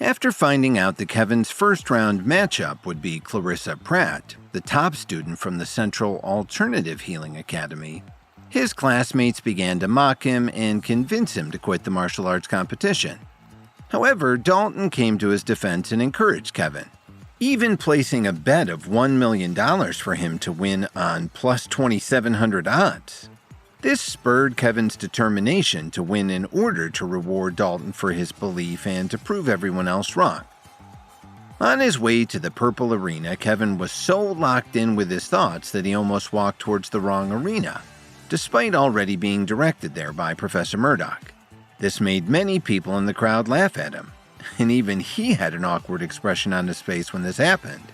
After finding out that Kevin's first-round matchup would be Clarissa Pratt, the top student from the Central Alternative Healing Academy, his classmates began to mock him and convince him to quit the martial arts competition. However, Dalton came to his defense and encouraged Kevin, even placing a bet of $1 million for him to win on plus 2,700 odds. This spurred Kevin's determination to win in order to reward Dalton for his belief and to prove everyone else wrong. On his way to the Purple Arena, Kevin was so locked in with his thoughts that he almost walked towards the wrong arena, despite already being directed there by Professor Murdoch. This made many people in the crowd laugh at him, and even he had an awkward expression on his face when this happened.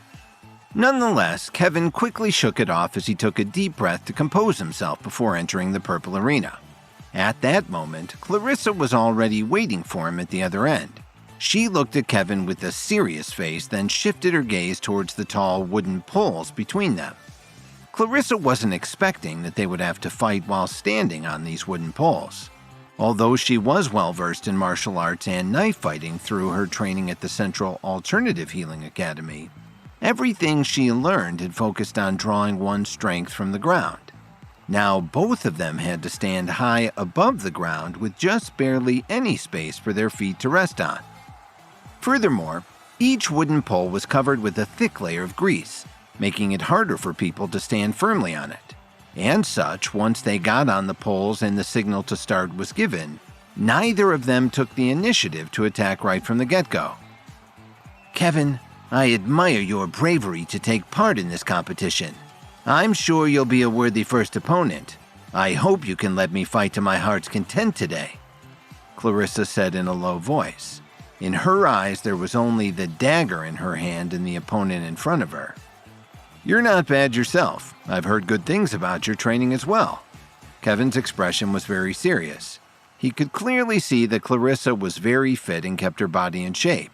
Nonetheless, Kevin quickly shook it off as he took a deep breath to compose himself before entering the Purple Arena. At that moment, Clarissa was already waiting for him at the other end. She looked at Kevin with a serious face, then shifted her gaze towards the tall wooden poles between them. Clarissa wasn't expecting that they would have to fight while standing on these wooden poles. Although she was well-versed in martial arts and knife fighting through her training at the Central Alternative Healing Academy, everything she learned had focused on drawing one's strength from the ground. Now both of them had to stand high above the ground with just barely any space for their feet to rest on. Furthermore, each wooden pole was covered with a thick layer of grease, making it harder for people to stand firmly on it. And such, once they got on the poles and the signal to start was given, neither of them took the initiative to attack right from the get-go. "Kevin, I admire your bravery to take part in this competition. I'm sure you'll be a worthy first opponent. I hope you can let me fight to my heart's content today," Clarissa said in a low voice. In her eyes, there was only the dagger in her hand and the opponent in front of her. "You're not bad yourself. I've heard good things about your training as well." Kevin's expression was very serious. He could clearly see that Clarissa was very fit and kept her body in shape.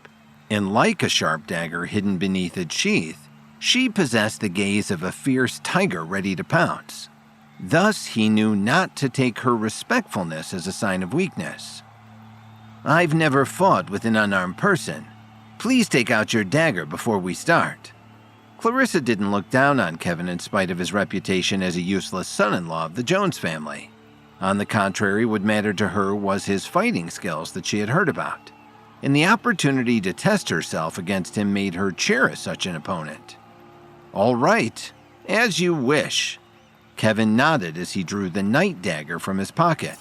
And like a sharp dagger hidden beneath its sheath, she possessed the gaze of a fierce tiger ready to pounce. Thus, he knew not to take her respectfulness as a sign of weakness. "I've never fought with an unarmed person. Please take out your dagger before we start." Clarissa didn't look down on Kevin in spite of his reputation as a useless son-in-law of the Jones family. On the contrary, what mattered to her was his fighting skills that she had heard about, and the opportunity to test herself against him made her cherish such an opponent. "All right, as you wish." Kevin nodded as he drew the night dagger from his pocket.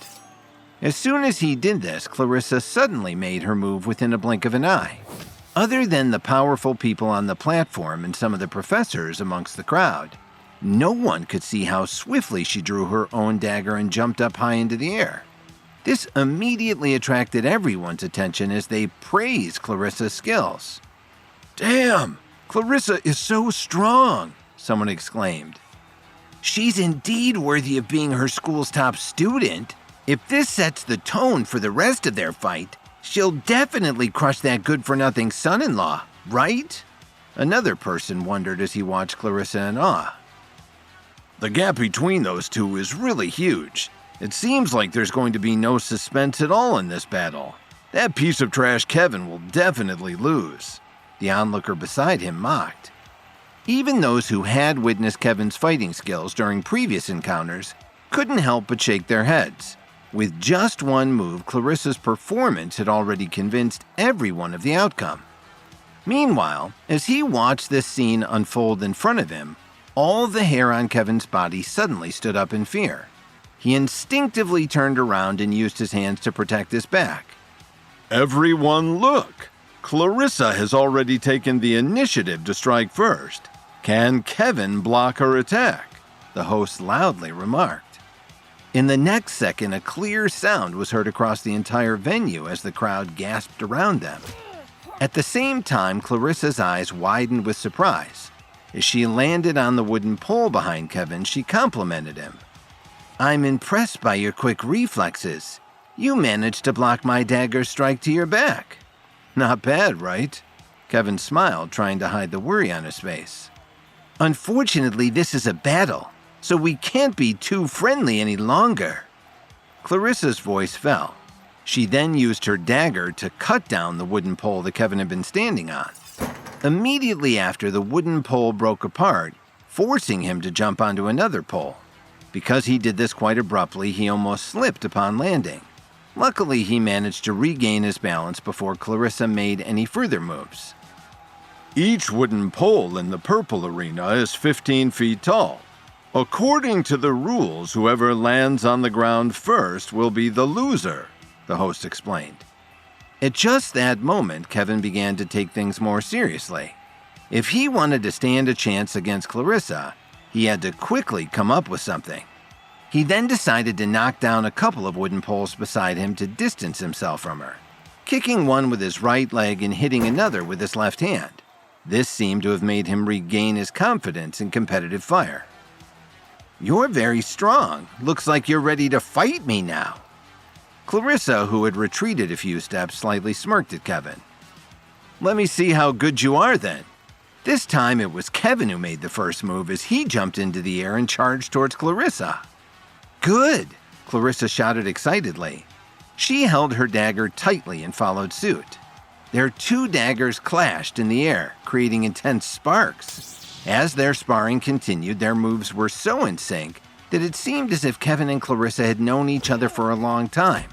As soon as he did this, Clarissa suddenly made her move within a blink of an eye. Other than the powerful people on the platform and some of the professors amongst the crowd, no one could see how swiftly she drew her own dagger and jumped up high into the air. This immediately attracted everyone's attention as they praised Clarissa's skills. "Damn, Clarissa is so strong," someone exclaimed. "She's indeed worthy of being her school's top student. If this sets the tone for the rest of their fight, she'll definitely crush that good-for-nothing son-in-law, right?" Another person wondered as he watched Clarissa in awe. "The gap between those two is really huge. It seems like there's going to be no suspense at all in this battle. That piece of trash Kevin will definitely lose," the onlooker beside him mocked. Even those who had witnessed Kevin's fighting skills during previous encounters couldn't help but shake their heads. With just one move, Clarissa's performance had already convinced everyone of the outcome. Meanwhile, as he watched this scene unfold in front of him, all the hair on Kevin's body suddenly stood up in fear. He instinctively turned around and used his hands to protect his back. "Everyone look! Clarissa has already taken the initiative to strike first. Can Kevin block her attack?" the host loudly remarked. In the next second, a clear sound was heard across the entire venue as the crowd gasped around them. At the same time, Clarissa's eyes widened with surprise. As she landed on the wooden pole behind Kevin, she complimented him. "I'm impressed by your quick reflexes. You managed to block my dagger strike to your back." "Not bad, right?" Kevin smiled, trying to hide the worry on his face. "Unfortunately, this is a battle, so we can't be too friendly any longer." Clarissa's voice fell. She then used her dagger to cut down the wooden pole that Kevin had been standing on. Immediately after, the wooden pole broke apart, forcing him to jump onto another pole. Because he did this quite abruptly, he almost slipped upon landing. Luckily, he managed to regain his balance before Clarissa made any further moves. Each wooden pole in the purple arena is 15 feet tall. According to the rules, whoever lands on the ground first will be the loser, the host explained. At just that moment, Kevin began to take things more seriously. If he wanted to stand a chance against Clarissa, he had to quickly come up with something. He then decided to knock down a couple of wooden poles beside him to distance himself from her, kicking one with his right leg and hitting another with his left hand. This seemed to have made him regain his confidence in competitive fire. "You're very strong. Looks like you're ready to fight me now." Clarissa, who had retreated a few steps, slightly smirked at Kevin. "Let me see how good you are then." This time it was Kevin who made the first move as he jumped into the air and charged towards Clarissa. "Good," Clarissa shouted excitedly. She held her dagger tightly and followed suit. Their two daggers clashed in the air, creating intense sparks. As their sparring continued, their moves were so in sync that it seemed as if Kevin and Clarissa had known each other for a long time.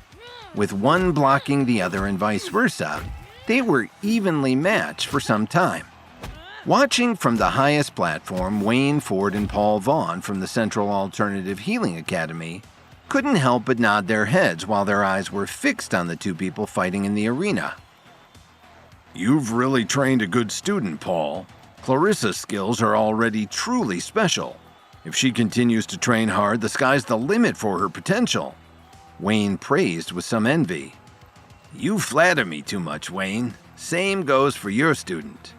With one blocking the other and vice versa, they were evenly matched for some time. Watching from the highest platform, Wayne Ford and Paul Vaughn from the Central Alternative Healing Academy couldn't help but nod their heads while their eyes were fixed on the two people fighting in the arena. "You've really trained a good student, Paul. Clarissa's skills are already truly special. If she continues to train hard, the sky's the limit for her potential," Wayne praised with some envy. "You flatter me too much, Wayne. Same goes for your student."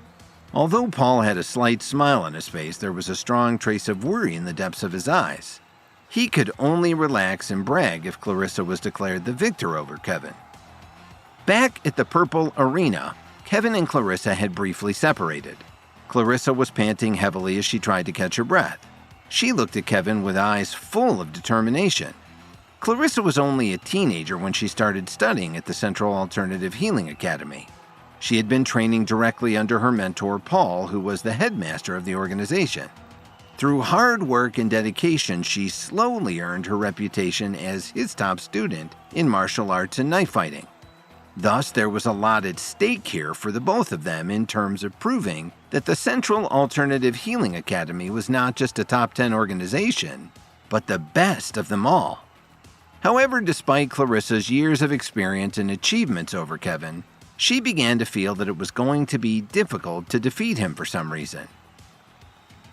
Although Paul had a slight smile on his face, there was a strong trace of worry in the depths of his eyes. He could only relax and brag if Clarissa was declared the victor over Kevin. Back at the Purple Arena, Kevin and Clarissa had briefly separated. Clarissa was panting heavily as she tried to catch her breath. She looked at Kevin with eyes full of determination. Clarissa was only a teenager when she started studying at the Central Alternative Healing Academy. She had been training directly under her mentor, Paul, who was the headmaster of the organization. Through hard work and dedication, she slowly earned her reputation as his top student in martial arts and knife fighting. Thus, there was a lot at stake here for the both of them in terms of proving that the Central Alternative Healing Academy was not just a top 10 organization, but the best of them all. However, despite Clarissa's years of experience and achievements over Kevin, she began to feel that it was going to be difficult to defeat him for some reason.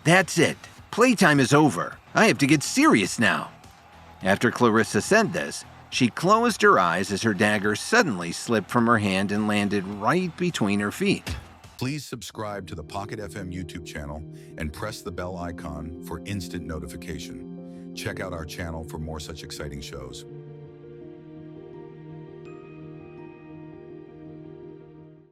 "That's it. Playtime is over. I have to get serious now." After Clarissa said this, she closed her eyes as her dagger suddenly slipped from her hand and landed right between her feet. Please subscribe to the Pocket FM YouTube channel and press the bell icon for instant notification. Check out our channel for more such exciting shows.